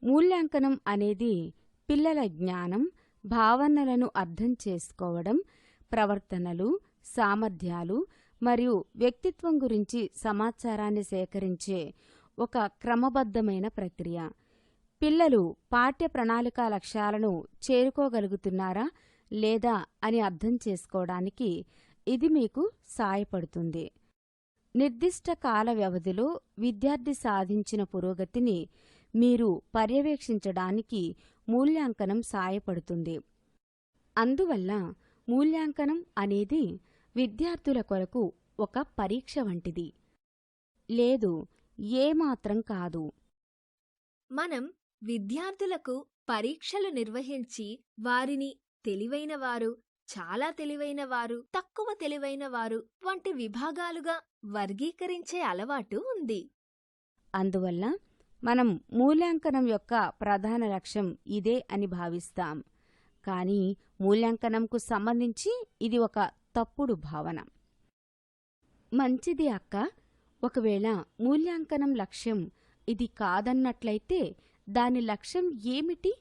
మూల్యాంకనం అనేది పిల్లల జ్ఞానం, భావనలను అర్థం చేసుకోవడం, ప్రవర్తనలు, సామర్థ్యాలు మరియు వ్యక్తిత్వం గురించి సమాచారాన్ని సేకరించే ఒక క్రమబద్ధమైన ప్రక్రియ. పిల్లలు పాఠ్య ప్రణాళికా లక్ష్యాలను చేరుకోగలుగుతున్నారా లేదా అని అర్థం చేసుకోవడానికి ఇది మీకు సాయపడుతుంది. నిర్దిష్ట కాల వ్యవధిలో విద్యార్థి సాధించిన పురోగతిని మీరు పర్యవేక్షించడానికి మూల్యాంకనం సాయపడుతుంది. అందువల్ల మూల్యాంకనం అనేది విద్యార్థుల కొరకు ఒక పరీక్ష వంటిది. లేదు, ఏమాత్రం కాదు. మనం విద్యార్థులకు పరీక్షలు నిర్వహించి వారిని తెలివైనవారు, చాలా తెలివైనవారు, తక్కువ తెలివైనవారు వంటి విభాగాలుగా వర్గీకరించే అలవాటు ఉంది. అందువల్ల మనం మూల్యాంకనం యొక్క ప్రధాన లక్ష్యం ఇదే అని భావిస్తాం. కానీ మూల్యాంకనంకు సంబంధించి ఇది ఒక తప్పుడు భావన. మంచిది అక్క, ఒకవేళ మూల్యాంకనం లక్ష్యం ఇది కాదన్నట్లయితే దాని లక్ష్యం ఏమిటి?